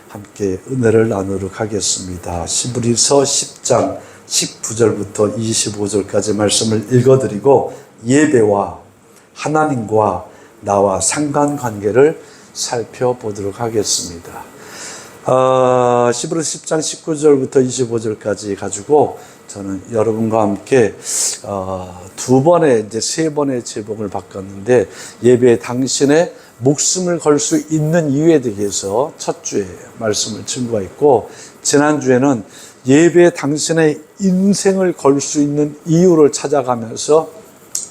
함께 은혜를 나누도록 하겠습니다. 히브리서 10장 19절부터 25절까지 말씀을 읽어드리고 예배와 하나님과 나와 상관관계를 살펴보도록 하겠습니다. 히브리서 10장 19절부터 25절까지 가지고 저는 여러분과 함께 세 번의 제목을 바꿨는데, 예배에 당신의 목숨을 걸 수 있는 이유에 대해서 첫 주에 말씀을 증거했고, 지난주에는 예배에 당신의 인생을 걸 수 있는 이유를 찾아가면서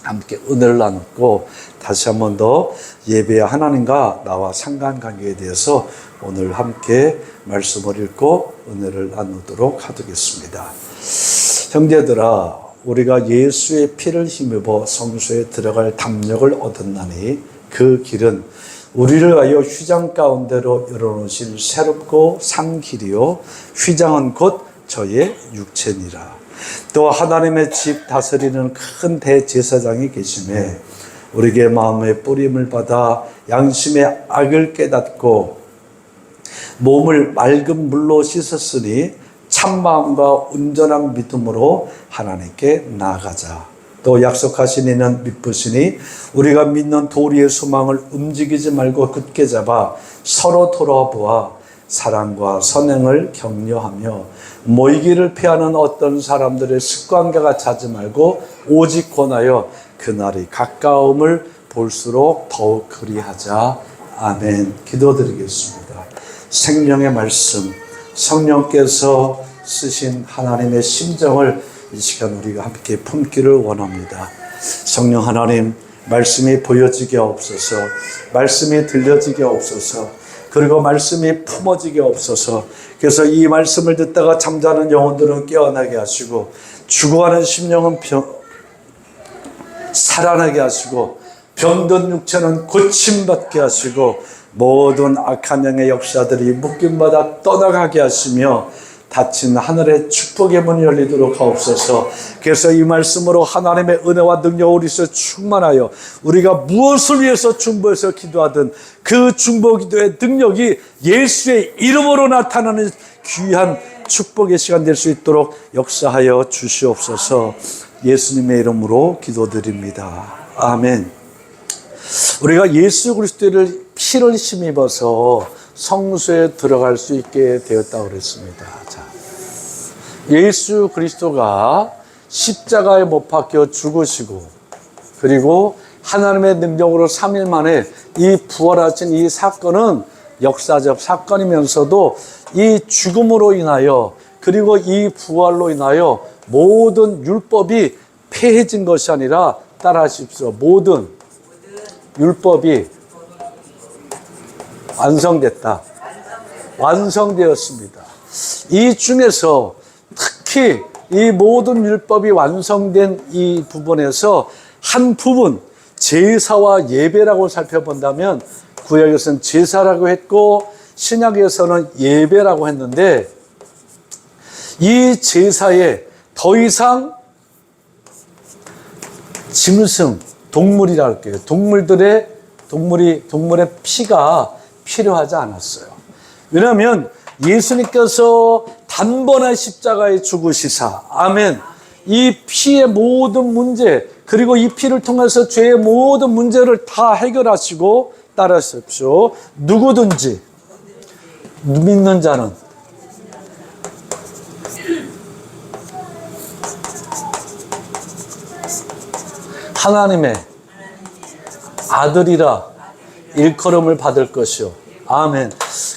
함께 은혜를 나눴고, 다시 한 번 더 예배와 하나님과 나와 상관관계에 대해서 오늘 함께 말씀을 읽고 은혜를 나누도록 하겠습니다. 형제들아, 우리가 예수의 피를 힘입어 성소에 들어갈 담력을 얻었나니 그 길은 우리를 위하여 휘장 가운데로 열어놓으실 새롭고 산 길이요 휘장은 곧 저의 육체니라. 또 하나님의 집 다스리는 큰 대제사장이 계시매 우리에게 마음의 뿌림을 받아 양심의 악을 깨닫고 몸을 맑은 물로 씻었으니 참마음과 온전한 믿음으로 하나님께 나아가자. 또 약속하신 이는 믿으시니 우리가 믿는 도리의 소망을 움직이지 말고 굳게 잡아 서로 돌아보아 사랑과 선행을 격려하며 모이기를 피하는 어떤 사람들의 습관과 같이 하지 말고 오직 권하여 그날이 가까움을 볼수록 더욱 그리하자. 아멘. 기도드리겠습니다. 생명의 말씀, 성령께서 쓰신 하나님의 심정을 이 시간 우리가 함께 품기를 원합니다. 성령 하나님, 말씀이 보여지게 없어서, 말씀이 들려지게 없어서, 그리고 말씀이 품어지게 없어서, 그래서 이 말씀을 듣다가 잠자는 영혼들은 깨어나게 하시고, 죽어가는 심령은 살아나게 하시고, 병든 육체는 고침받게 하시고, 모든 악한 영의 역사들이 묶임받아 떠나가게 하시며 닫힌 하늘의 축복의 문이 열리도록 하옵소서. 그래서 이 말씀으로 하나님의 은혜와 능력 우리에서 충만하여 우리가 무엇을 위해서 중보해서 기도하든 그 중보 기도의 능력이 예수의 이름으로 나타나는 귀한 축복의 시간 될 수 있도록 역사하여 주시옵소서. 예수님의 이름으로 기도드립니다. 아멘. 우리가 예수 그리스도를 피를 힘입어서 성소에 들어갈 수 있게 되었다고 그랬습니다. 자, 예수 그리스도가 십자가에 못 박혀 죽으시고, 그리고 하나님의 능력으로 3일 만에 이 부활하신 이 사건은 역사적 사건이면서도 이 죽음으로 인하여, 그리고 이 부활로 인하여 모든 율법이 폐해진 것이 아니라, 따라하십시오, 모든 율법이 완성됐다. 완성되었습니다. 이 중에서 특히 이 모든 율법이 완성된 이 부분에서 한 부분, 제사와 예배라고 살펴본다면, 구약에서는 제사라고 했고 신약에서는 예배라고 했는데, 이 제사에 더 이상 짐승, 동물이라 할게요. 동물의 피가 필요하지 않았어요. 왜냐하면 예수님께서 단번에 십자가에 죽으시사, 아멘, 이 피의 모든 문제, 그리고 이 피를 통해서 죄의 모든 문제를 다 해결하시고, 따라하십시오, 누구든지 믿는 자는 하나님의 아들이라 일컬음을 받을 것이요. 아멘.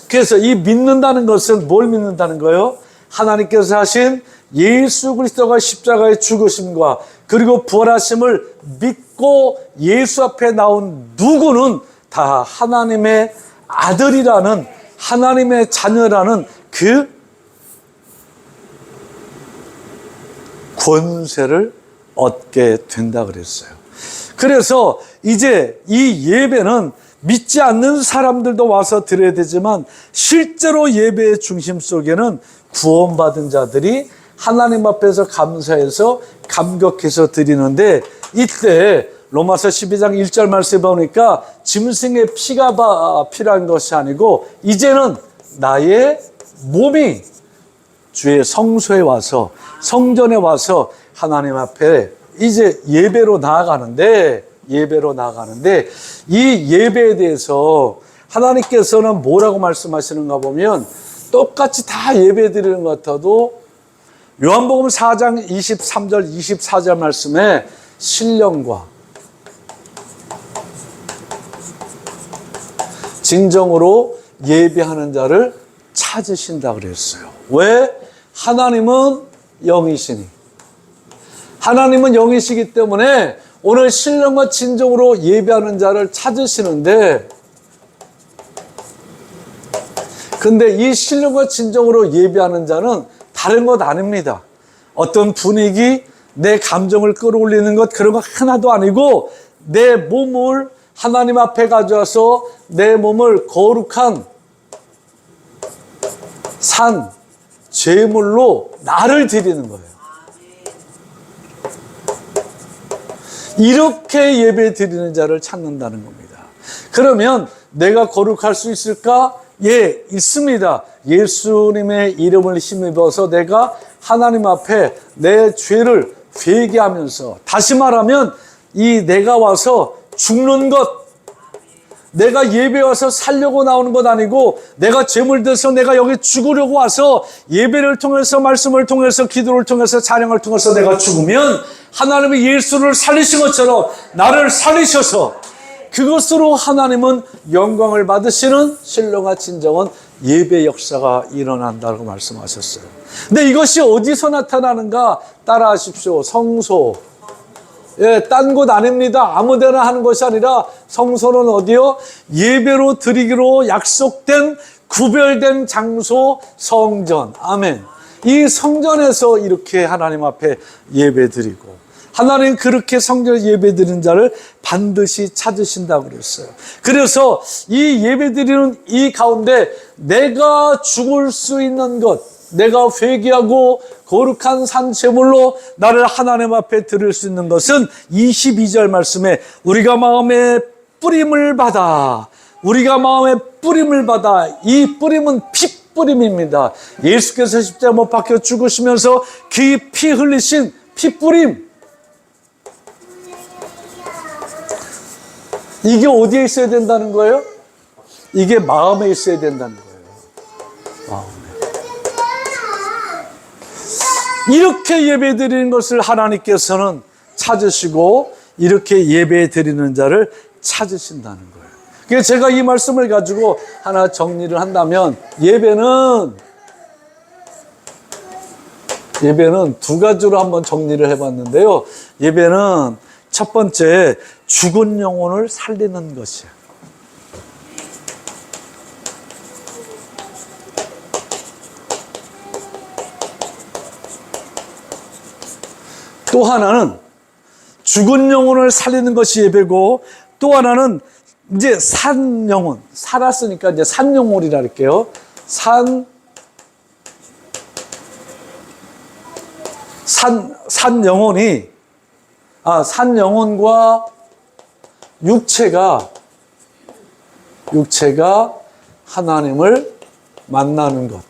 그래서 이 믿는다는 것은 뭘 믿는다는 거예요? 하나님께서 하신 예수 그리스도가 십자가에 죽으심과 그리고 부활하심을 믿고 예수 앞에 나온 누구는 다 하나님의 아들이라는, 하나님의 자녀라는 그 권세를 얻게 된다 그랬어요. 그래서 이제 이 예배는 믿지 않는 사람들도 와서 드려야 되지만, 실제로 예배의 중심 속에는 구원받은 자들이 하나님 앞에서 감사해서 감격해서 드리는데, 이때 로마서 12장 1절 말씀에 보니까 짐승의 피가 필요한 것이 아니고 이제는 나의 몸이 주의 성소에 와서, 성전에 와서 하나님 앞에 이제 예배로 나아가는데 이 예배에 대해서 하나님께서는 뭐라고 말씀하시는가 보면 똑같이 다 예배 드리는 것 같아도 요한복음 4장 23절 24절 말씀에 신령과 진정으로 예배하는 자를 찾으신다 그랬어요. 왜? 하나님은 영이시니. 하나님은 영이시기 때문에 오늘 신령과 진정으로 예배하는 자를 찾으시는데, 근데 이 신령과 진정으로 예배하는 자는 다른 것 아닙니다. 어떤 분위기, 내 감정을 끌어올리는 것, 그런 거 하나도 아니고 내 몸을 하나님 앞에 가져와서 내 몸을 거룩한 산, 제물로 나를 드리는 거예요. 이렇게 예배 드리는 자를 찾는다는 겁니다. 그러면 내가 거룩할 수 있을까? 예, 있습니다. 예수님의 이름을 힘입어서 내가 하나님 앞에 내 죄를 회개하면서, 다시 말하면 이 내가 와서 죽는 것, 내가 예배 와서 살려고 나오는 것 아니고 내가 죄물 들어서 내가 여기 죽으려고 와서 예배를 통해서, 말씀을 통해서, 기도를 통해서, 찬양을 통해서 내가 죽으면 하나님이 예수를 살리신 것처럼 나를 살리셔서 그것으로 하나님은 영광을 받으시는 신령과 진정한 예배 역사가 일어난다고 말씀하셨어요. 근데 이것이 어디서 나타나는가? 따라하십시오. 성소. 예, 딴 곳 아닙니다. 아무데나 하는 것이 아니라 성소는 어디요? 예배로 드리기로 약속된 구별된 장소, 성전. 아멘. 이 성전에서 이렇게 하나님 앞에 예배 드리고, 하나님 그렇게 성전에 예배 드리는 자를 반드시 찾으신다고 그랬어요. 그래서 이 예배 드리는 이 가운데 내가 죽을 수 있는 것, 내가 회개하고 거룩한 산제물로 나를 하나님 앞에 드릴 수 있는 것은 22절 말씀에 우리가 마음에 뿌림을 받아, 이 뿌림은 핏뿌림입니다. 예수께서 십자가 못 박혀 죽으시면서 그 피 흘리신 핏뿌림, 이게 어디에 있어야 된다는 거예요? 이게 마음에 있어야 된다는 거예요. 마음에. 이렇게 예배 드리는 것을 하나님께서는 찾으시고 이렇게 예배 드리는 자를 찾으신다는 거예요. 그래서 제가 이 말씀을 가지고 하나 정리를 한다면 예배는 두 가지로 한번 정리를 해봤는데요. 예배는 첫 번째, 죽은 영혼을 살리는 것이에요. 또 하나는 죽은 영혼을 살리는 것이 예배고, 또 하나는 이제 산 영혼, 살았으니까 이제 산 영혼이라 할게요. 산 영혼과 육체가 하나님을 만나는 것.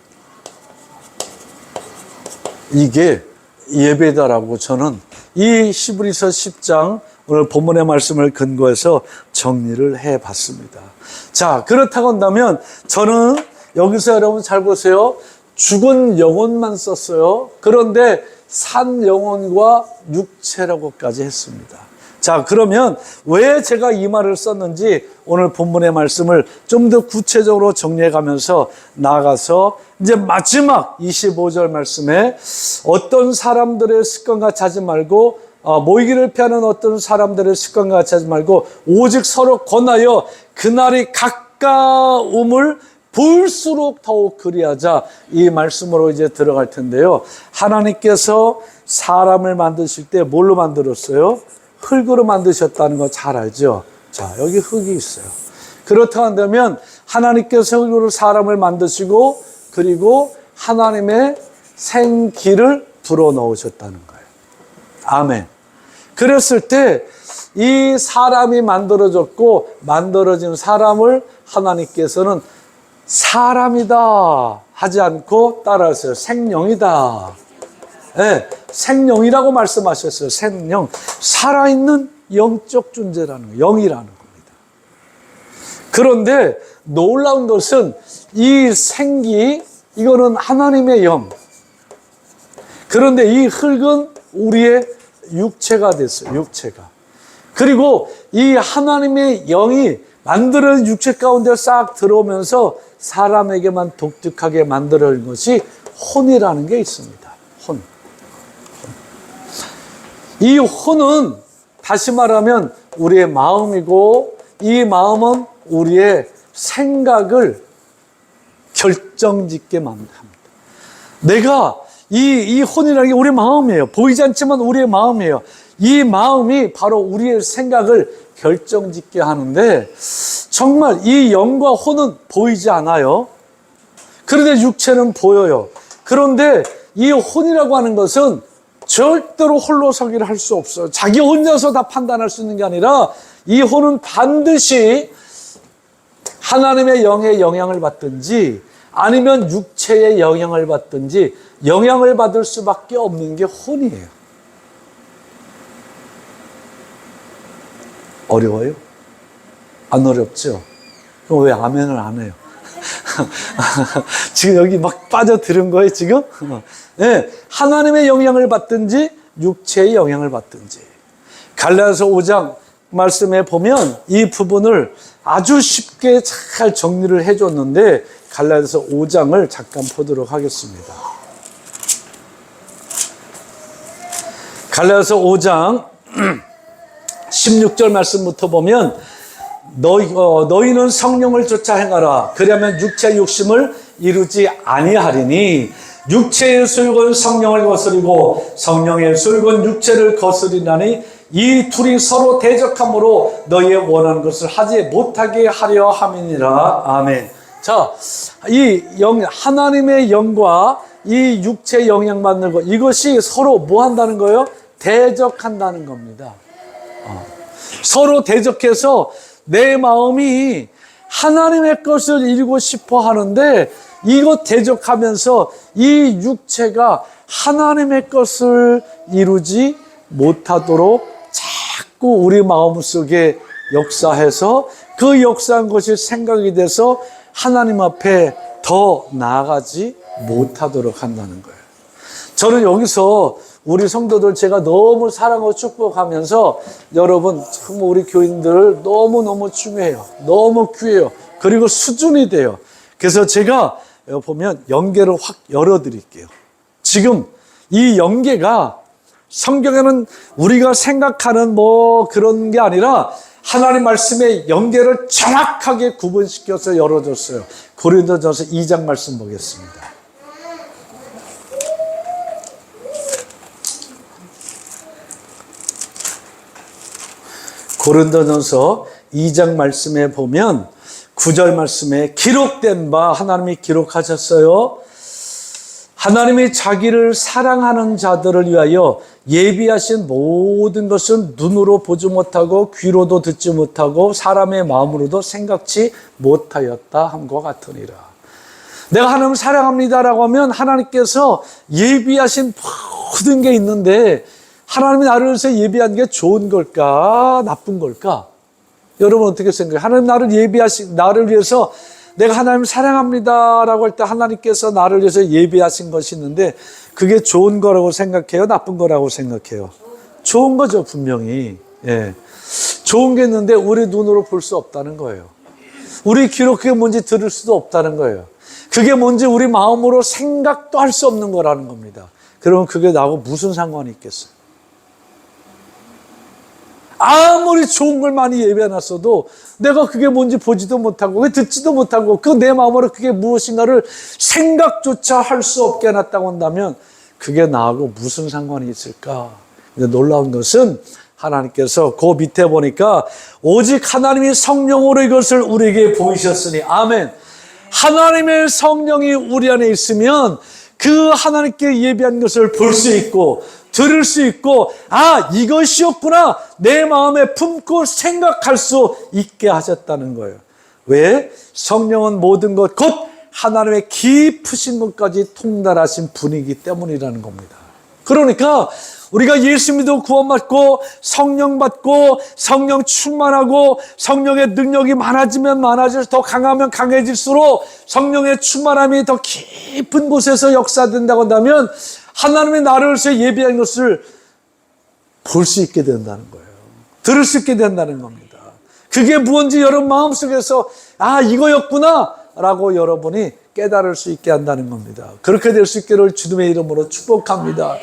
이게 예배다라고 저는 이 히브리서 10장 오늘 본문의 말씀을 근거해서 정리를 해봤습니다. 자, 그렇다고 한다면 저는 여기서 여러분 잘 보세요. 죽은 영혼만 썼어요. 그런데 산 영혼과 육체라고까지 했습니다. 자, 그러면 왜 제가 이 말을 썼는지 오늘 본문의 말씀을 좀 더 구체적으로 정리해 가면서 나아가서 이제 마지막 25절 말씀에 어떤 사람들의 습관 같이 하지 말고, 모이기를 피하는 어떤 사람들의 습관 같이 하지 말고 오직 서로 권하여 그날이 가까움을 볼수록 더욱 그리하자, 이 말씀으로 이제 들어갈 텐데요. 하나님께서 사람을 만드실 때 뭘로 만들었어요? 흙으로 만드셨다는 거 잘 알죠? 자, 여기 흙이 있어요. 그렇다고 한다면 하나님께서 흙으로 사람을 만드시고 그리고 하나님의 생기를 불어넣으셨다는 거예요. 아멘. 그랬을 때 이 사람이 만들어졌고 만들어진 사람을 하나님께서는 사람이다 하지 않고 따라하세요. 생명이다. 네, 생명이라고 말씀하셨어요. 생명. 살아있는 영적 존재라는 거예요. 영이라는 겁니다. 그런데 놀라운 것은 이 생기, 이거는 하나님의 영. 그런데 이 흙은 우리의 육체가 됐어요. 육체가. 그리고 이 하나님의 영이 만드는 육체 가운데 싹 들어오면서 사람에게만 독특하게 만들어진 것이 혼이라는 게 있습니다. 혼. 이 혼은 다시 말하면 우리의 마음이고, 이 마음은 우리의 생각을 결정짓게 만듭니다. 내가 이 혼이라는 게 우리 마음이에요. 보이지 않지만 우리의 마음이에요. 이 마음이 바로 우리의 생각을 결정짓게 하는데, 정말 이 영과 혼은 보이지 않아요. 그런데 육체는 보여요. 그런데 이 혼이라고 하는 것은 절대로 홀로 서기를 할 수 없어요. 자기 혼자서 다 판단할 수 있는 게 아니라 이 혼은 반드시 하나님의 영의 영향을 받든지 아니면 육체의 영향을 받든지 영향을 받을 수밖에 없는 게 혼이에요. 어려워요? 안 어렵죠? 그럼 왜 아멘을 안 해요? 지금 여기 막 빠져들은 거예요, 지금? 네, 하나님의 영향을 받든지 육체의 영향을 받든지. 갈라디아서 5장 말씀에 보면 이 부분을 아주 쉽게 잘 정리를 해줬는데, 갈라디아서 5장을 잠깐 보도록 하겠습니다. 갈라디아서 5장 16절 말씀부터 보면, 너희는 성령을 쫓아 행하라. 그러면 육체의 욕심을 이루지 아니하리니, 육체의 술건 성령을 거스리고 성령의 술건 육체를 거스리나니, 이 둘이 서로 대적함으로 너희의 원하는 것을 하지 못하게 하려 함이니라. 아멘. 자, 이 하나님의 영과 이 육체의 영향받는 것, 이것이 서로 뭐 한다는 거예요? 대적한다는 겁니다. 서로 대적해서 내 마음이 하나님의 것을 이루고 싶어 하는데, 이것 대적하면서 이 육체가 하나님의 것을 이루지 못하도록 자꾸 우리 마음속에 역사해서, 그 역사한 것이 생각이 돼서 하나님 앞에 더 나아가지 못하도록 한다는 거예요. 저는 여기서 우리 성도들 제가 너무 사랑하고 축복하면서, 여러분 정말 우리 교인들 너무너무 중요해요. 너무 귀해요. 그리고 수준이 돼요. 그래서 제가 보면 연계를 확 열어드릴게요. 지금 이 연계가 성경에는 우리가 생각하는 뭐 그런 게 아니라 하나님 말씀의 연계를 정확하게 구분시켜서 열어줬어요. 고린도전서 2장 말씀 보겠습니다. 고린도전서 2장 말씀에 보면 9절 말씀에 기록된 바, 하나님이 기록하셨어요. 하나님이 자기를 사랑하는 자들을 위하여 예비하신 모든 것은 눈으로 보지 못하고 귀로도 듣지 못하고 사람의 마음으로도 생각지 못하였다 함과 같으니라. 내가 하나님을 사랑합니다라고 하면 하나님께서 예비하신 모든 게 있는데, 하나님이 나를 위해서 예비한 게 좋은 걸까, 나쁜 걸까? 여러분 어떻게 생각해요? 하나님 나를 위해서, 내가 하나님을 사랑합니다라고 할 때 하나님께서 나를 위해서 예비하신 것이 있는데, 그게 좋은 거라고 생각해요? 나쁜 거라고 생각해요? 좋은 거죠, 분명히. 예. 좋은 게 있는데 우리 눈으로 볼 수 없다는 거예요. 우리 귀로 그게 뭔지 들을 수도 없다는 거예요. 그게 뭔지 우리 마음으로 생각도 할 수 없는 거라는 겁니다. 그러면 그게 나하고 무슨 상관이 있겠어요? 아무리 좋은 걸 많이 예배해놨어도 내가 그게 뭔지 보지도 못하고 듣지도 못하고 그 내 마음으로 그게 무엇인가를 생각조차 할 수 없게 해놨다고 한다면 그게 나하고 무슨 상관이 있을까? 근데 놀라운 것은 하나님께서 그 밑에 보니까 오직 하나님이 성령으로 이것을 우리에게 보이셨으니, 아멘. 하나님의 성령이 우리 안에 있으면 그 하나님께 예비한 것을 볼 수 있고 들을 수 있고, 아, 이것이었구나, 내 마음에 품고 생각할 수 있게 하셨다는 거예요. 왜? 성령은 모든 것, 곧 하나님의 깊으신 것까지 통달하신 분이기 때문이라는 겁니다. 그러니까 우리가 예수 믿고 구원받고 성령 받고 성령 충만하고 성령의 능력이 많아지면 많아질수록 더 강하면 강해질수록 성령의 충만함이 더 깊은 곳에서 역사된다고 한다면 하나님의 나라를 위해서 예비한 것을 볼 수 있게 된다는 거예요. 들을 수 있게 된다는 겁니다. 그게 무언지 여러분 마음속에서 아 이거였구나 라고 여러분이 깨달을 수 있게 한다는 겁니다. 그렇게 될 수 있기를 주님의 이름으로 축복합니다.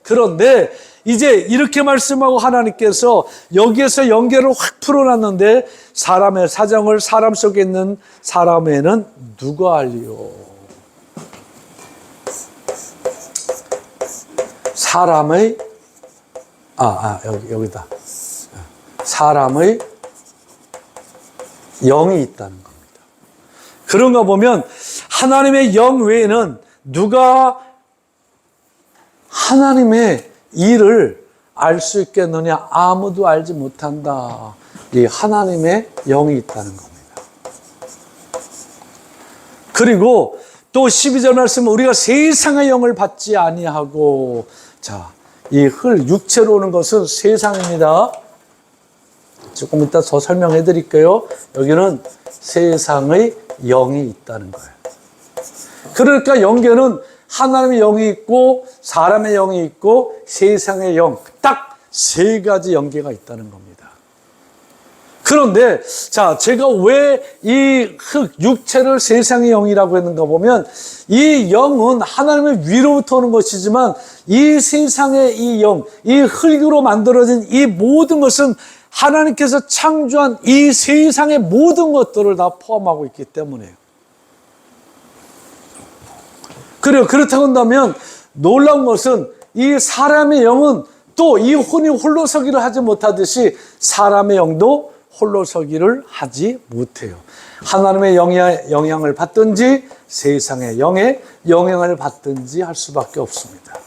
그런데 이제 이렇게 말씀하고 하나님께서 여기에서 연계를 확 풀어놨는데 사람의 사정을 사람 속에 있는 사람에는 누가 알리요? 사람의 여기다. 사람의 영이 있다는 겁니다. 그런가 보면 하나님의 영 외에는 누가 하나님의 일을 알 수 있겠느냐? 아무도 알지 못한다. 이 하나님의 영이 있다는 겁니다. 그리고 또 12절 말씀 우리가 세상의 영을 받지 아니하고 자, 이 육체로 오는 것은 세상입니다. 조금 이따 더 설명해 드릴게요. 여기는 세상의 영이 있다는 거예요. 그러니까 연계는 하나님의 영이 있고 사람의 영이 있고 세상의 영, 딱 세 가지 연계가 있다는 겁니다. 그런데 자, 제가 왜 이 육체를 세상의 영이라고 했는가 보면 이 영은 하나님의 위로부터 오는 것이지만 이 세상의 이 영, 이 흙으로 만들어진 이 모든 것은 하나님께서 창조한 이 세상의 모든 것들을 다 포함하고 있기 때문에요. 그래요. 그렇다고 한다면 놀라운 것은 이 사람의 영은 또 이 혼이 홀로 서기를 하지 못하듯이 사람의 영도 홀로 서기를 하지 못해요. 하나님의 영향을 받든지 세상의 영의 영향을 받든지 할 수밖에 없습니다.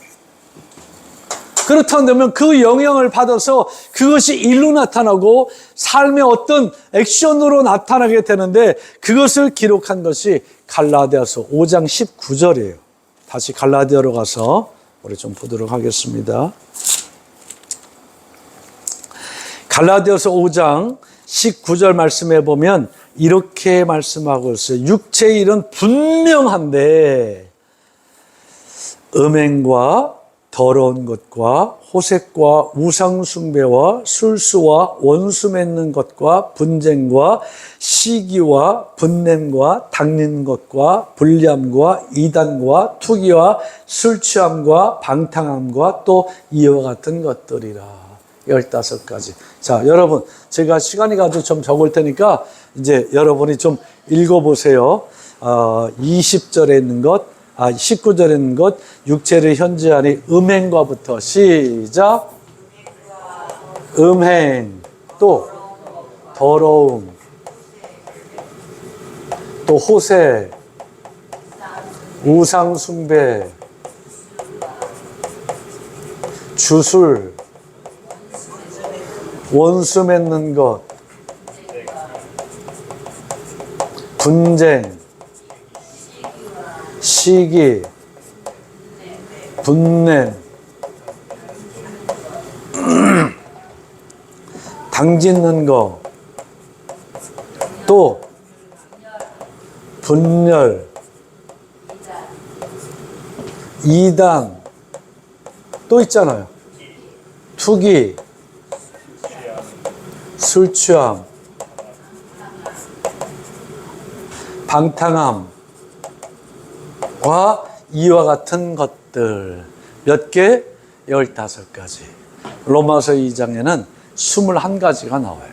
그렇다면 그 영향을 받아서 그것이 일로 나타나고 삶의 어떤 액션으로 나타나게 되는데 그것을 기록한 것이 갈라디아서 5장 19절이에요. 다시 갈라디아로 가서 우리 좀 보도록 하겠습니다. 갈라디아서 5장 19절 말씀해 보면 이렇게 말씀하고 있어요. 육체의 일은 분명한데 음행과 더러운 것과 호색과 우상숭배와 술수와 원수 맺는 것과 분쟁과 시기와 분냄과 닦는 것과 불리함과 이단과 투기와 술취함과 방탕함과 또 이와 같은 것들이라. 15가지. 자, 여러분, 제가 시간이 가지고 좀 적을 테니까 이제 여러분이 좀 읽어보세요. 20절에 있는 것, 19절에 있는 것, 육체를 현재하니 음행과부터 시작. 음행, 또 더러움, 또 호색, 우상숭배, 주술, 원수 맺는 것, 분쟁, 시기, 분냄, 당짓는 거, 또 분열, 이단, 또 있잖아요. 투기, 술 취함, 방탕함과 이와 같은 것들 몇 개? 15가지. 로마서 2장에는 21가지가 나와요.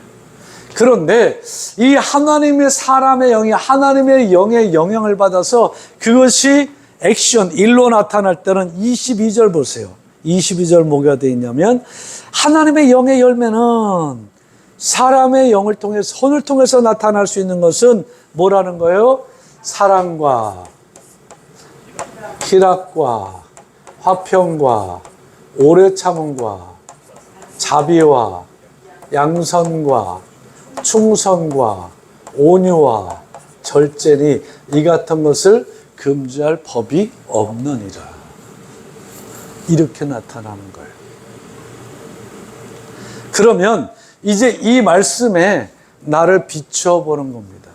그런데 이 하나님의 사람의 영이 하나님의 영의 영향을 받아서 그것이 액션, 일로 나타날 때는 22절 보세요. 22절 뭐가 되어 있냐면 하나님의 영의 열매는 사람의 영을 통해서, 손을 통해서 나타날 수 있는 것은 뭐라는 거예요? 사랑과 희락과 화평과 오래 참음과 자비와 양선과 충성과 온유와 절제니 이 같은 것을 금지할 법이 없느니라. 이렇게 나타나는 거예요. 그러면 이제 이 말씀에 나를 비춰보는 겁니다.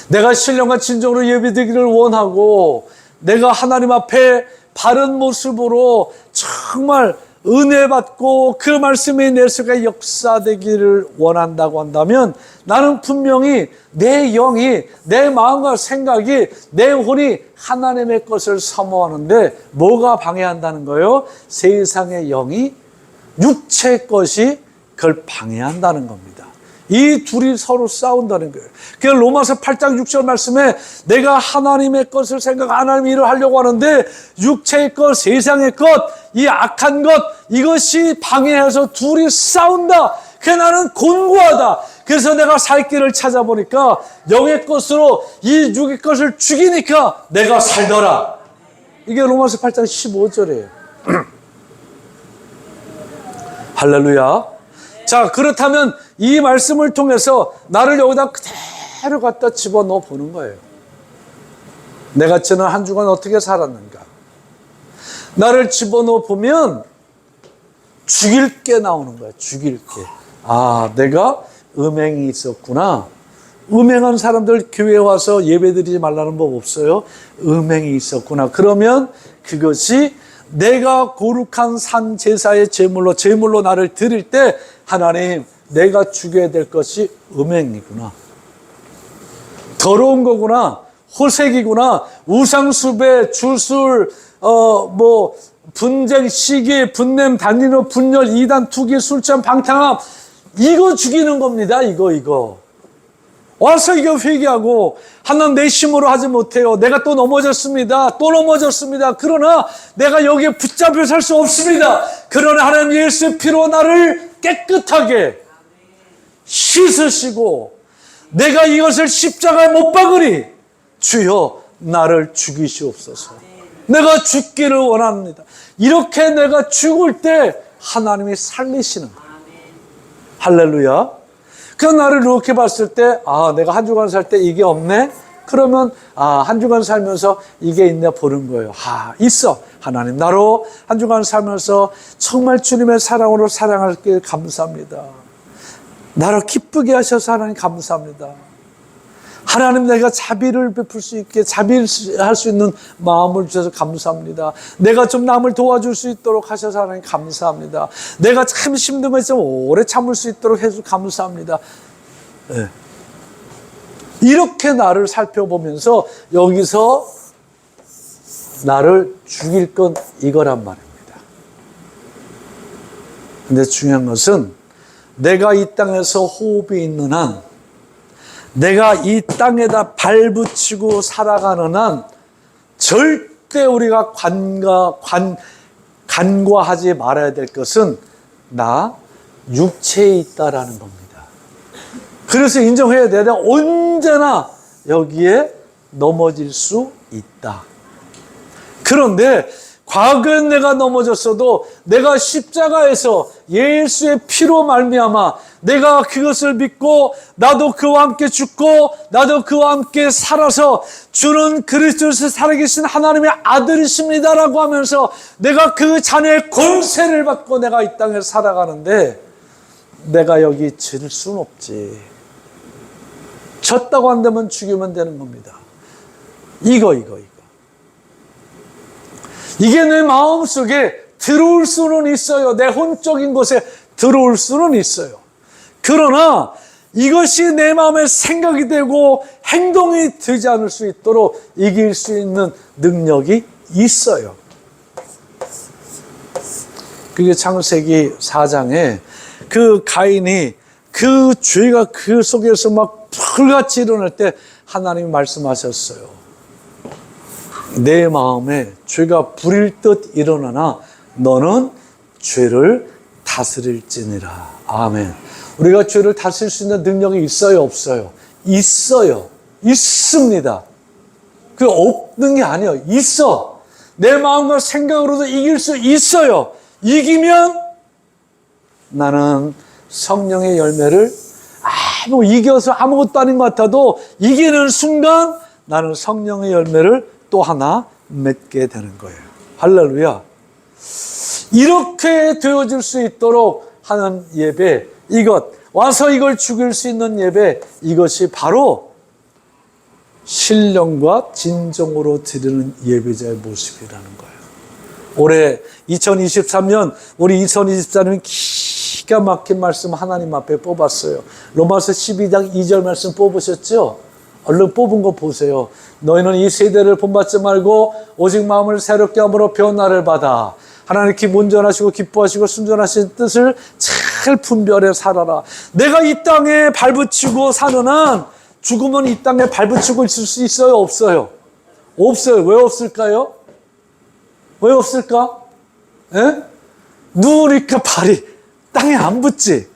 내가 신령과 진정으로 예배드리기를 원하고 내가 하나님 앞에 바른 모습으로 정말 은혜 받고 그 말씀이 내 속에 역사되기를 원한다고 한다면 나는 분명히 내 영이, 내 마음과 생각이, 내 혼이 하나님의 것을 사모하는데 뭐가 방해한다는 거예요? 세상의 영이 육체의 것이 그걸 방해한다는 겁니다. 이 둘이 서로 싸운다는 거예요. 그래서 로마서 8장 6절 말씀에 내가 하나님의 것을 생각, 하나님의 일을 하려고 하는데 육체의 것, 세상의 것, 이 악한 것, 이것이 방해해서 둘이 싸운다. 그래서 나는 곤고하다. 그래서 내가 살 길을 찾아보니까 영의 것으로 이 육의 것을 죽이니까 내가 살더라. 이게 로마서 8장 15절이에요. 할렐루야. 자, 그렇다면 이 말씀을 통해서 나를 여기다 그대로 갖다 집어넣어 보는 거예요. 내가 지난 한 주간 어떻게 살았는가? 나를 집어넣어 보면 죽일 게 나오는 거야. 죽일 게. 아, 내가 음행이 있었구나. 음행한 사람들 교회에 와서 예배드리지 말라는 법 없어요. 음행이 있었구나. 그러면 그것이 내가 거룩한 산 제사의 제물로 나를 드릴 때 하나님, 내가 죽여야 될 것이 음행이구나. 더러운 거구나. 호색이구나. 우상숭배, 주술, 분쟁, 시기, 분냄, 단리노, 분열, 이단, 투기, 술잔, 방탕함. 이거 죽이는 겁니다. 이거. 와서 이거 회개하고 하나님 내 힘으로 하지 못해요. 내가 또 넘어졌습니다. 그러나 내가 여기에 붙잡혀 살 수 없습니다. 그러나 하나님 예수의 피로 나를 깨끗하게 씻으시고 내가 이것을 십자가에 못 박으리 주여 나를 죽이시옵소서. 내가 죽기를 원합니다. 이렇게 내가 죽을 때 하나님이 살리시는 거예요. 할렐루야. 그 나를 이렇게 봤을 때, 아, 내가 한 주간 살 때 이게 없네? 그러면, 아, 한 주간 살면서 이게 있네 보는 거예요. 아, 있어. 하나님, 나로 한 주간 살면서 정말 주님의 사랑으로 사랑할게 감사합니다. 나를 기쁘게 하셔서 하나님 감사합니다. 하나님, 내가 자비를 베풀 수 있게 자비할 수 있는 마음을 주셔서 감사합니다. 내가 좀 남을 도와줄 수 있도록 하셔서 하나님 감사합니다. 내가 참 힘든 거 있으면 오래 참을 수 있도록 해서 감사합니다. 네. 이렇게 나를 살펴보면서 여기서 나를 죽일 건 이거란 말입니다. 근데 중요한 것은 내가 이 땅에서 호흡이 있는 한, 내가 이 땅에다 발붙이고 살아가는 한 절대 우리가 간과하지 말아야 될 것은 나 육체에 있다라는 겁니다. 그래서 인정해야 돼. 내가 언제나 여기에 넘어질 수 있다. 그런데 과거에 내가 넘어졌어도 내가 십자가에서 예수의 피로 말미암아 내가 그것을 믿고 나도 그와 함께 죽고 나도 그와 함께 살아서 주는 그리스도에서 살아계신 하나님의 아들이십니다라고 하면서 내가 그 자녀의 권세를 받고 내가 이 땅에 살아가는데 내가 여기 질 수는 없지. 졌다고 한다면 죽이면 되는 겁니다. 이거. 이게 내 마음속에 들어올 수는 있어요. 내 혼적인 곳에 들어올 수는 있어요. 그러나 이것이 내 마음의 생각이 되고 행동이 되지 않을 수 있도록 이길 수 있는 능력이 있어요. 그게 창세기 4장에 그 가인이 그 죄가 그 속에서 막 불같이 일어날 때 하나님이 말씀하셨어요. 내 마음에 죄가 불일 듯 일어나나 너는 죄를 다스릴지니라. 아멘. 우리가 죄를 다스릴 수 있는 능력이 있어요, 없어요? 있어요. 있습니다. 그 없는 게 아니에요. 있어. 내 마음과 생각으로도 이길 수 있어요. 이기면 나는 성령의 열매를 너무 이겨서 아무것도 아닌 것 같아도 이기는 순간 나는 성령의 열매를 또 하나 맺게 되는 거예요. 할렐루야. 이렇게 되어질 수 있도록 하는 예배, 와서 이걸 죽일 수 있는 예배, 이것이 바로 신령과 진정으로 드리는 예배자의 모습이라는 거예요. 올해 2023년, 우리 2024년 기가 막힌 말씀 하나님 앞에 뽑았어요. 로마서 12장 2절 말씀 뽑으셨죠? 얼른 뽑은 거 보세요. 너희는 이 세대를 본받지 말고 오직 마음을 새롭게 함으로 변화를 받아 하나님께 온전하시고 기뻐하시고 순전하신 뜻을 잘 분별해 살아라. 내가 이 땅에 발붙이고 사는 한 죽으면 이 땅에 발붙이고 있을 수 있어요? 없어요? 없어요. 왜 없을까요? 왜 없을까? 예? 누우니까 발이 땅에 안 붙지.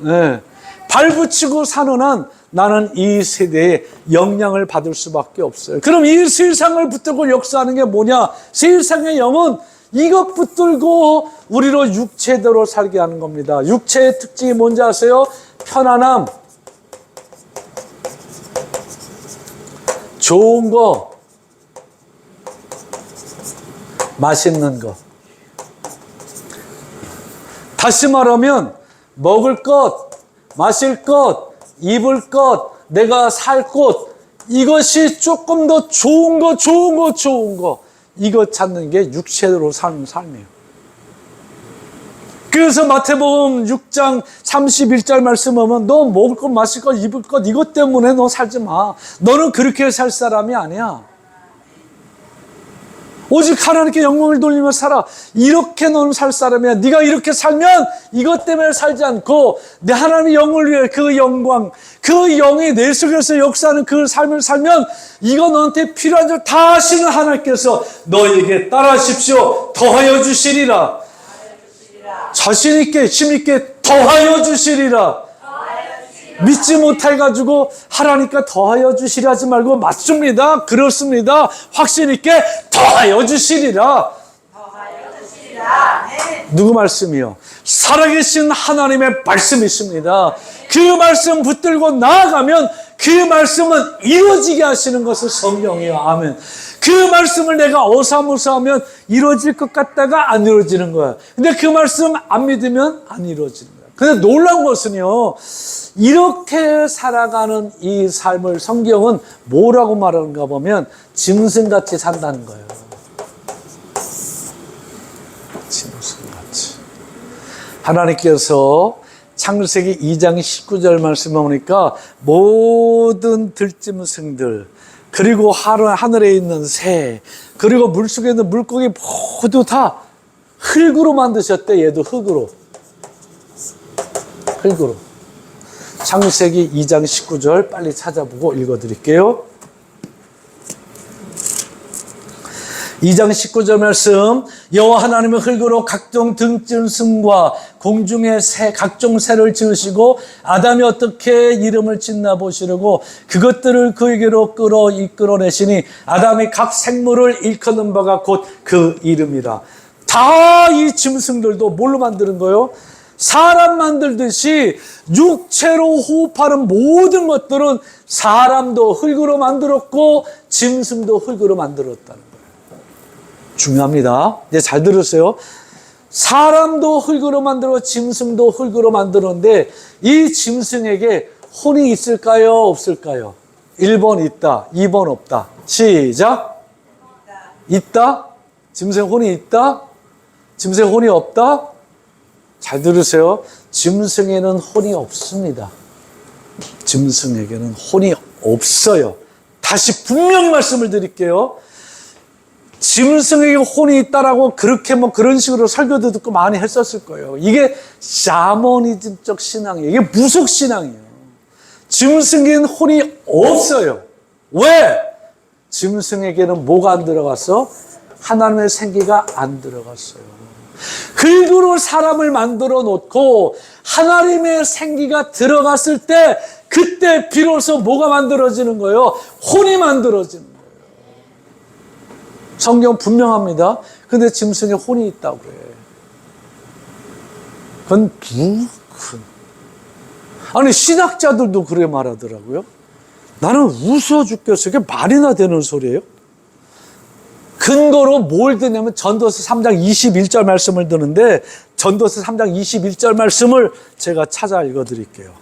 예. 발붙이고 사는 한 나는 이 세대에 영향을 받을 수밖에 없어요. 그럼 이 세상을 붙들고 역사하는 게 뭐냐? 세상의 영은 이것 붙들고 우리로 육체대로 살게 하는 겁니다. 육체의 특징이 뭔지 아세요? 편안함, 좋은 거, 맛있는 거. 다시 말하면 먹을 것, 마실 것, 입을 것, 내가 살 곳, 이것이 조금 더 좋은 거 이거 찾는 게 육체로 사는 삶이에요. 그래서 마태복음 6장 31절 말씀 보면 너 먹을 것, 마실 것, 입을 것 이것 때문에 너 살지 마. 너는 그렇게 살 사람이 아니야. 오직 하나님께 영광을 돌리며 살아. 이렇게 너는 살 사람이야. 네가 이렇게 살면 이것 때문에 살지 않고 내 하나님의 영을 위해 그 영광, 그 영이 내 속에서 역사하는 그 삶을 살면 이거 너한테 필요한 줄 다 아시는 하나님께서 너에게 따라하십시오. 더하여 주시리라. 자신 있게 힘 있게 더하여 주시리라. 믿지 못해가지고 하라니까 더하여 주시리라 하지 말고 맞습니다. 그렇습니다. 확신 있게 더하여 주시리라. 누구 말씀이요? 살아계신 하나님의 말씀이 있습니다. 그 말씀 붙들고 나아가면 그 말씀은 이루어지게 하시는 것은 성령이에요. 아멘. 그 말씀을 내가 어사무사하면 이루어질 것 같다가 안 이루어지는 거야. 근데 그 말씀 안 믿으면 안 이루어지는 거야. 근데 놀라운 것은요, 이렇게 살아가는 이 삶을 성경은 뭐라고 말하는가 보면 짐승같이 산다는 거예요. 짐승같이. 하나님께서 창세기 2장 19절 말씀에 보니까 모든 들짐승들, 그리고 하늘에 있는 새, 그리고 물속에 있는 물고기 모두 다 흙으로 만드셨대. 얘도 흙으로. 창세기 2장 19절 빨리 찾아보고 읽어드릴게요. 2장 19절 말씀, 여호와 하나님은 흙으로 각종 등짐승과 공중의 새, 각종 새를 지으시고 아담이 어떻게 이름을 짓나 보시려고 그것들을 그에게로 이끌어내시니 아담이 각 생물을 일컫는 바가 곧 그 이름이라. 다 이 짐승들도 뭘로 만드는 거예요? 사람 만들듯이 육체로 호흡하는 모든 것들은 사람도 흙으로 만들었고 짐승도 흙으로 만들었다는 거예요. 중요합니다. 이제 잘 들으세요. 사람도 흙으로 만들고 짐승도 흙으로 만들었는데 이 짐승에게 혼이 있을까요? 없을까요? 1번 있다, 2번 없다. 시작. 있다? 짐승 혼이 있다? 짐승 혼이 없다? 잘 들으세요. 짐승에는 혼이 없습니다. 짐승에게는 혼이 없어요. 다시 분명 말씀을 드릴게요. 짐승에게 혼이 있다라고 그렇게 그런 식으로 설교도 듣고 많이 했었을 거예요. 이게 샤머니즘적 신앙이에요. 이게 무속 신앙이에요. 짐승에게는 혼이 없어요. 왜? 짐승에게는 뭐가 안 들어갔어? 하나님의 생기가 안 들어갔어요. 흙으로 사람을 만들어 놓고 하나님의 생기가 들어갔을 때 그때 비로소 뭐가 만들어지는 거예요? 혼이 만들어지는 거예요. 성경 분명합니다. 근데 짐승에 혼이 있다고 그래. 그건 무슨 아니, 신학자들도 그래 말하더라고요. 나는 웃어 죽겠어. 이게 말이나 되는 소리예요? 근거로 뭘 드냐면 전도서 3장 21절 말씀을 드는데, 전도서 3장 21절 말씀을 제가 찾아 읽어 드릴게요.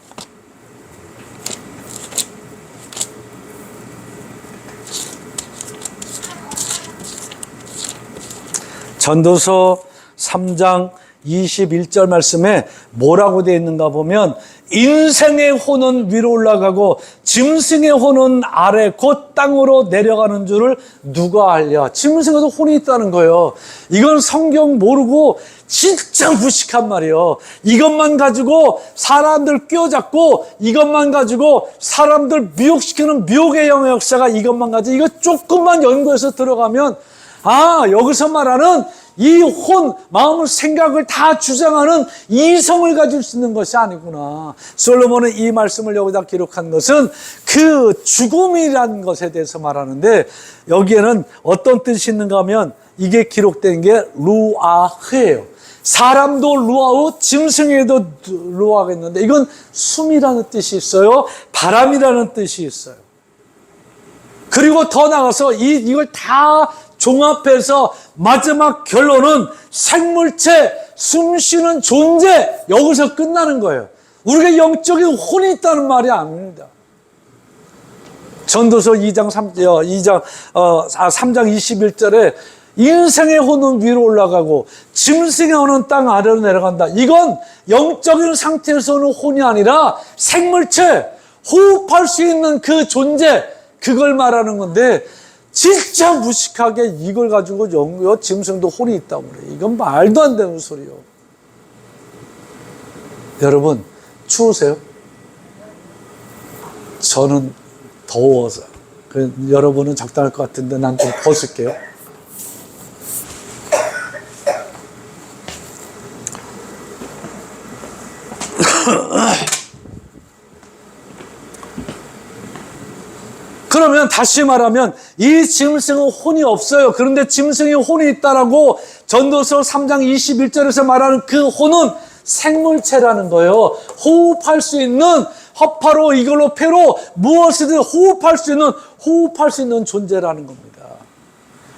전도서 3장 21절 말씀에 뭐라고 되어 있는가 보면, 인생의 혼은 위로 올라가고 짐승의 혼은 아래 곧 땅으로 내려가는 줄을 누가 알랴. 짐승에도 혼이 있다는 거예요. 이건 성경 모르고 진짜 무식한 말이에요. 이것만 가지고 사람들 껴잡고, 이것만 가지고 사람들 미혹시키는 미혹의 영의 역사가 이것만 가지고, 이거 조금만 연구해서 들어가면, 아, 여기서 말하는 이 혼, 마음을, 생각을 다 주장하는 이성을 가질 수 있는 것이 아니구나. 솔로몬은 이 말씀을 여기다 기록한 것은 그 죽음이라는 것에 대해서 말하는데, 여기에는 어떤 뜻이 있는가 하면, 이게 기록된 게 루아흐예요. 사람도 루아흐, 짐승에도 루아흐가 있는데, 이건 숨이라는 뜻이 있어요. 바람이라는 뜻이 있어요. 그리고 더 나가서 이걸 다 종합해서 마지막 결론은 생물체, 숨쉬는 존재, 여기서 끝나는 거예요. 우리가 영적인 혼이 있다는 말이 아닙니다. 전도서 3장 21절에 인생의 혼은 위로 올라가고 짐승의 혼은 땅 아래로 내려간다. 이건 영적인 상태에서는 혼이 아니라 생물체, 호흡할 수 있는 그 존재, 그걸 말하는 건데, 진짜 무식하게 이걸 가지고 짐승도 혼이 있다고 그래. 이건 말도 안 되는 소리요. 여러분, 추우세요? 저는 더워서. 여러분은 적당할 것 같은데 난 좀 벗을게요. 그러면 다시 말하면 이 짐승은 혼이 없어요. 그런데 짐승이 혼이 있다라고 전도서 3장 21절에서 말하는 그 혼은 생물체라는 거예요. 호흡할 수 있는, 허파로 이걸로 폐로 무엇이든 호흡할 수 있는 존재라는 겁니다.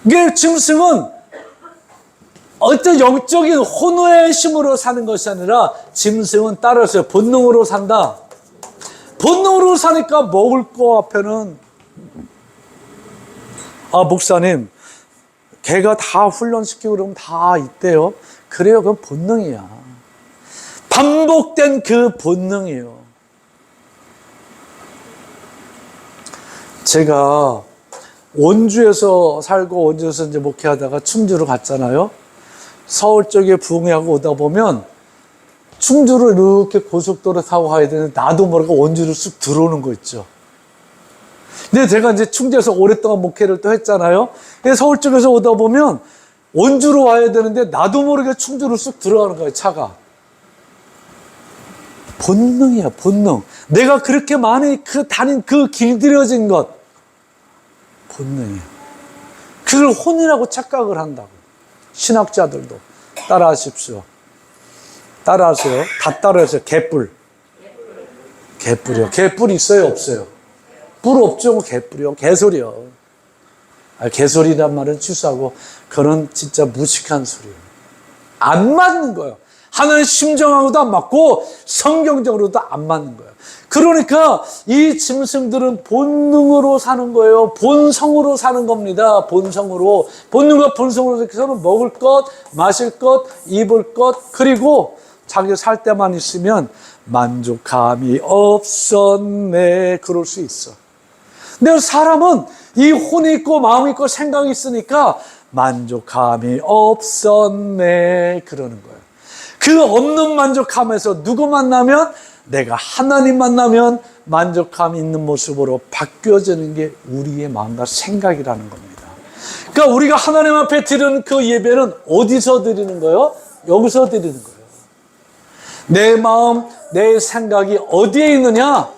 이게 짐승은 어떤 영적인 혼의 힘으로 사는 것이 아니라, 짐승은 따라서 본능으로 산다. 본능으로 사니까 먹을 거 앞에는, 아, 목사님, 개가 다 훈련시키고 그러면 다 있대요. 그래요, 그건 본능이야. 반복된 그 본능이에요. 제가 원주에서 살고 원주에서 이제 목회하다가 충주로 갔잖아요. 서울 쪽에 부흥회하고 오다 보면 충주를 이렇게 고속도로 타고 가야 되는데, 나도 모르게 원주로 쑥 들어오는 거 있죠. 근데 제가 이제 충주에서 오랫동안 목회를 또 했잖아요. 서울 쪽에서 오다 보면 원주로 와야 되는데 나도 모르게 충주로 쑥 들어가는 거예요, 차가. 본능이야, 본능. 내가 그렇게 많이 다닌 그 길들여진 것, 본능이야. 그걸 혼이라고 착각을 한다고. 신학자들도 따라하십시오. 따라하세요. 다 따라하세요. 개뿔. 개뿔이요. 개뿔 있어요, 없어요? 뿔 없죠, 뭐 개뿔이요. 개소리요. 개소리란 말은 취소하고, 그건 진짜 무식한 소리예요. 안 맞는 거예요. 하나의 심정하고도 안 맞고 성경적으로도 안 맞는 거예요. 그러니까 이 짐승들은 본능으로 사는 거예요. 본성으로 사는 겁니다. 본성으로. 본능과 본성으로 해서는 먹을 것, 마실 것, 입을 것, 그리고 자기 살 때만 있으면 만족감이 없었네, 그럴 수 있어. 근데 사람은 이 혼이 있고 마음이 있고 생각이 있으니까 만족감이 없었네, 그러는 거예요. 그 없는 만족함에서 누구 만나면, 내가 하나님 만나면 만족감 있는 모습으로 바뀌어지는 게 우리의 마음과 생각이라는 겁니다. 그러니까 우리가 하나님 앞에 드리는 그 예배는 어디서 드리는 거예요? 여기서 드리는 거예요. 내 마음, 내 생각이 어디에 있느냐?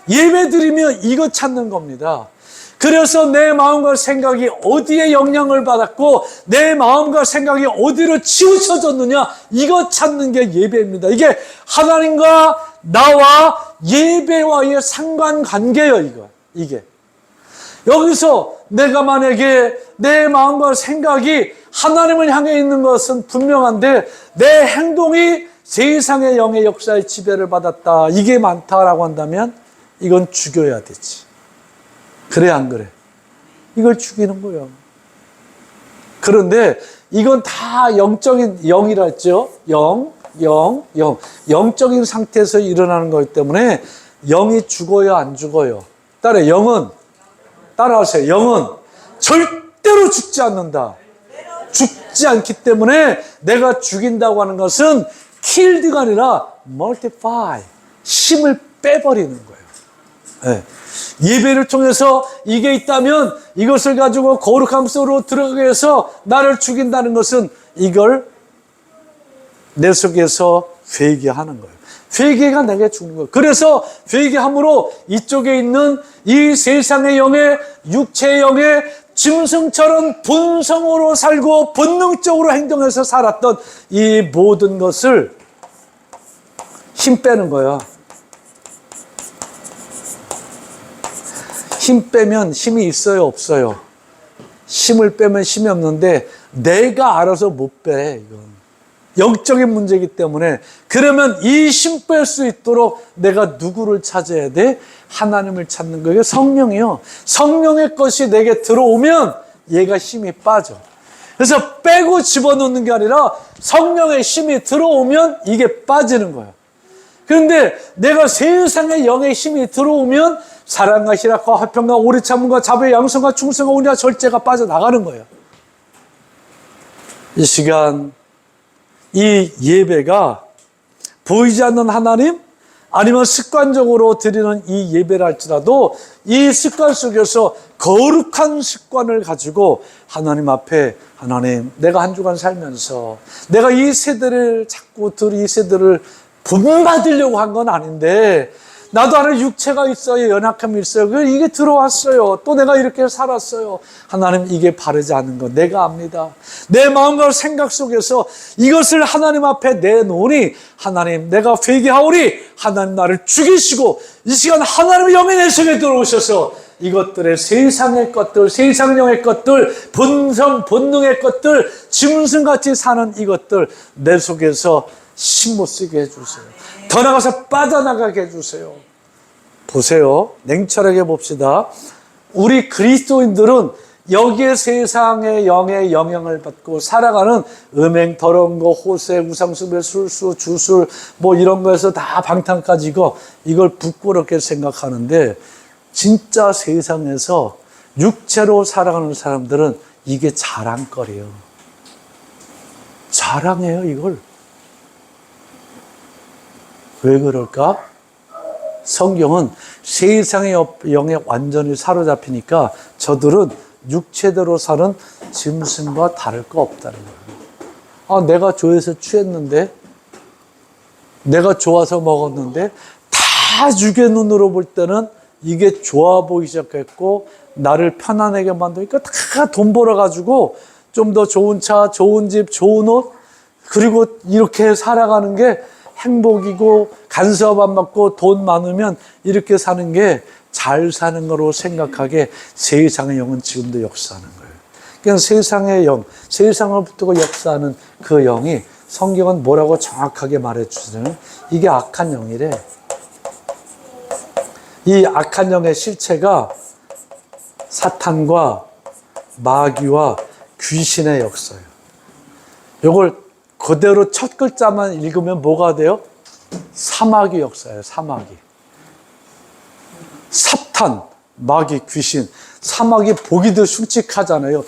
예배 드리면 이거 찾는 겁니다. 그래서 내 마음과 생각이 어디에 영향을 받았고 내 마음과 생각이 어디로 치우쳐졌느냐, 이거 찾는 게 예배입니다. 이게 하나님과 나와 예배와의 상관관계예요. 이게 여기서 내가 만약에 내 마음과 생각이 하나님을 향해 있는 것은 분명한데 내 행동이 세상의 영의 역사의 지배를 받았다, 이게 많다라고 한다면 이건 죽여야 되지. 그래 안 그래? 이걸 죽이는 거예요. 그런데 이건 다 영적인, 영이라 했죠. 영적인 상태에서 일어나는 거기 때문에 영이 죽어요, 안 죽어요? 따라하세요. 영은 절대로 죽지 않는다. 죽지 않기 때문에 내가 죽인다고 하는 것은 killed가 아니라 multiply, 힘을 빼버리는 거예요. 네. 예배를 통해서 이게 있다면 이것을 가지고 거룩함 속으로 들어가게 해서 나를 죽인다는 것은 이걸 내 속에서 회개하는 거예요. 회개가 내게 죽는 거예요. 그래서 회개함으로 이쪽에 있는 이 세상의 영의, 육체의 영의 짐승처럼 본성으로 살고 본능적으로 행동해서 살았던 이 모든 것을 힘 빼는 거야. 힘 빼면 힘이 있어요, 없어요? 힘을 빼면 힘이 없는데 내가 알아서 못 빼. 이건 영적인 문제이기 때문에. 그러면 이 힘 뺄 수 있도록 내가 누구를 찾아야 돼? 하나님을 찾는 거예요. 성령이요. 성령의 것이 내게 들어오면 얘가 힘이 빠져. 그래서 빼고 집어넣는 게 아니라 성령의 힘이 들어오면 이게 빠지는 거예요. 그런데 내가 세상의 영의 힘이 들어오면 사랑과 희락과 화평과 오래 참음과 자비와 양성과 충성과 온유와 절제가 빠져나가는 거예요. 이 시간 이 예배가 보이지 않는 하나님, 아니면 습관적으로 드리는 이 예배를 할지라도 이 습관 속에서 거룩한 습관을 가지고 하나님 앞에, 하나님, 내가 한 주간 살면서 내가 이 세대를 자꾸 이 세대를 본받으려고 한 건 아닌데 나도 안에 육체가 있어요. 연약함이 있어요. 이게 들어왔어요. 또 내가 이렇게 살았어요. 하나님, 이게 바르지 않은 거 내가 압니다. 내 마음과 생각 속에서 이것을 하나님 앞에 내놓으니 하나님, 내가 회개하오니 하나님 나를 죽이시고 이 시간 하나님의 영이 내 속에 들어오셔서 이것들의 세상의 것들, 세상령의 것들, 본능의 것들, 짐승같이 사는 이것들 내 속에서 힘 못 쓰게 해주세요. 더 나가서 빠져나가게 해주세요. 보세요. 냉철하게 봅시다. 우리 그리스도인들은 여기에 세상의 영의 영향을 받고 살아가는 음행, 더러운 거, 호세, 우상숭배, 술수, 주술 뭐 이런 거에서 다 방탕까지 이걸 부끄럽게 생각하는데 진짜 세상에서 육체로 살아가는 사람들은 이게 자랑거리예요. 자랑해요, 이걸. 왜 그럴까? 성경은 세상의 영에 완전히 사로잡히니까 저들은 육체대로 사는 짐승과 다를 거 없다는 거예요. 아, 내가 좋아해서 취했는데, 내가 좋아서 먹었는데, 다 육의 눈으로 볼 때는 이게 좋아 보이기 시작했고, 나를 편안하게 만드니까 다 돈 벌어가지고 좀 더 좋은 차, 좋은 집, 좋은 옷, 그리고 이렇게 살아가는 게 행복이고 간섭 안 받고 돈 많으면 이렇게 사는 게 잘 사는 거로 생각하게 세상의 영은 지금도 역사하는 거예요. 그러니까 세상의 영, 세상을 붙들고 역사하는 그 영이 성경은 뭐라고 정확하게 말해주잖아요. 이게 악한 영이래. 이 악한 영의 실체가 사탄과 마귀와 귀신의 역사예요. 이걸 그대로 첫 글자만 읽으면 뭐가 돼요? 사마귀 역사예요. 사마귀. 사탄, 마귀, 귀신. 사마귀 보기도 흉측하잖아요.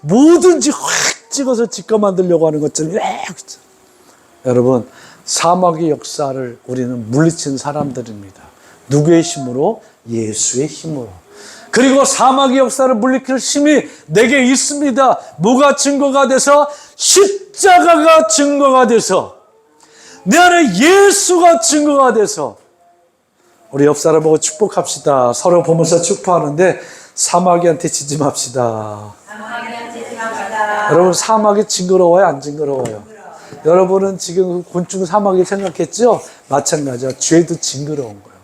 뭐든지 확 찍어서 지꺼 만들려고 하는 것처럼. 여러분, 사마귀 역사를 우리는 물리친 사람들입니다. 누구의 힘으로? 예수의 힘으로. 그리고 사마귀 역사를 물리칠 힘이 내게 있습니다. 뭐가 증거가 돼서? 십자가가 증거가 돼서, 내 안에 예수가 증거가 돼서 우리 옆 사람 보고 축복합시다. 서로 보면서 축복하는데 사마귀한테 지지 맙시다. 여러분, 사마귀 징그러워요, 안 징그러워요? 여러분은 지금 곤충 사마귀 생각했죠? 마찬가지야. 죄도 징그러운 거예요.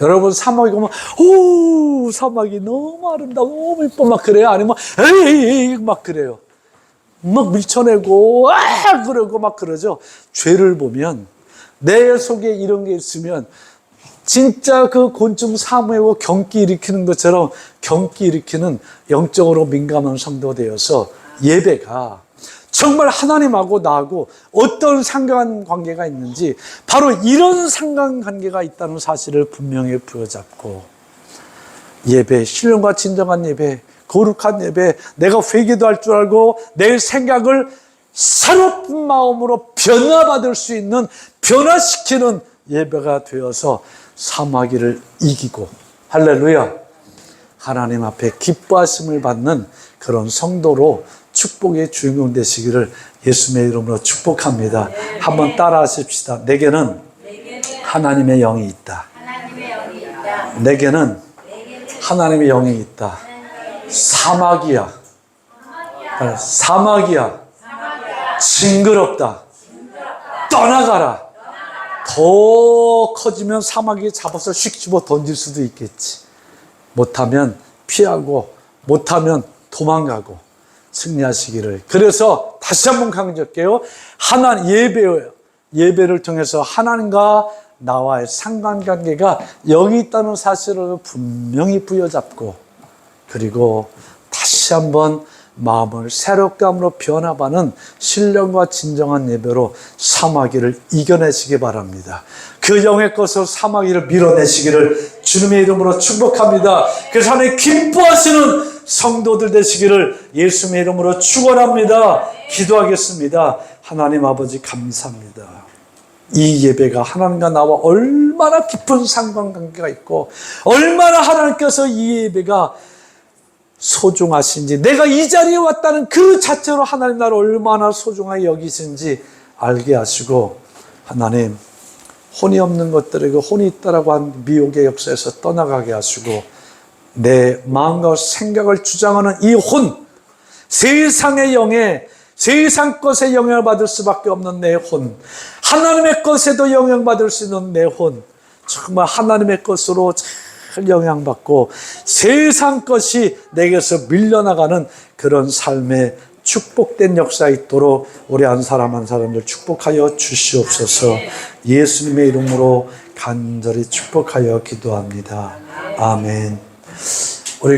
여러분, 사마귀 보면 오, 사마귀 너무 아름다워, 너무 이뻐 막 그래요? 아니면 에이 막 그래요? 막 밀쳐내고 그러고 막 그러죠. 죄를 보면 내 속에 이런 게 있으면 진짜 그 곤충 사무하고 경기 일으키는 것처럼 경기 일으키는 영적으로 민감한 성도 되어서 예배가 정말 하나님하고 나하고 어떤 상관관계가 있는지 바로 이런 상관관계가 있다는 사실을 분명히 부여잡고 예배, 신령과 진정한 예배, 거룩한 예배, 내가 회개도 할 줄 알고 내 생각을 새로운 마음으로 변화받을 수 있는, 변화시키는 예배가 되어서 사마귀를 이기고, 할렐루야, 하나님 앞에 기뻐하심을 받는 그런 성도로 축복의 주인공 되시기를 예수님의 이름으로 축복합니다. 한번 따라 하십시다. 내게는 하나님의 영이 있다. 내게는 하나님의 영이 있다. 사마귀야. 사마귀야. 징그럽다. 떠나가라. 더 커지면 사마귀 잡아서 휙 집어 던질 수도 있겠지. 못하면 피하고, 못하면 도망가고 승리하시기를. 그래서 다시 한번 강조할게요. 예배를 통해서 하나님과 나와의 상관관계가 영이 있다는 사실을 분명히 부여잡고, 그리고 다시 한번 마음을 새롭게 함으로 변화받는 신령과 진정한 예배로 사마귀를 이겨내시기 바랍니다. 그 영의 것을 사마귀를 밀어내시기를 주님의 이름으로 축복합니다. 그래서 하나님 기뻐하시는 성도들 되시기를 예수님의 이름으로 축원합니다. 기도하겠습니다. 하나님 아버지 감사합니다. 이 예배가 하나님과 나와 얼마나 깊은 상관관계가 있고 얼마나 하나님께서 이 예배가 소중하신지, 내가 이 자리에 왔다는 그 자체로 하나님 나를 얼마나 소중하게 여기신지 알게 하시고, 하나님 혼이 없는 것들에게 혼이 있다라고 한 미혹의 역사에서 떠나가게 하시고, 내 마음과 생각을 주장하는 이 혼, 세상의 영에, 세상 것에 영향을 받을 수밖에 없는 내 혼, 하나님의 것에도 영향받을 수 있는 내 혼, 정말 하나님의 것으로 잘 영향받고 세상 것이 내게서 밀려나가는 그런 삶의 축복된 역사 있도록 우리 한 사람 한 사람들 축복하여 주시옵소서. 예수님의 이름으로 간절히 축복하여 기도합니다. 아멘.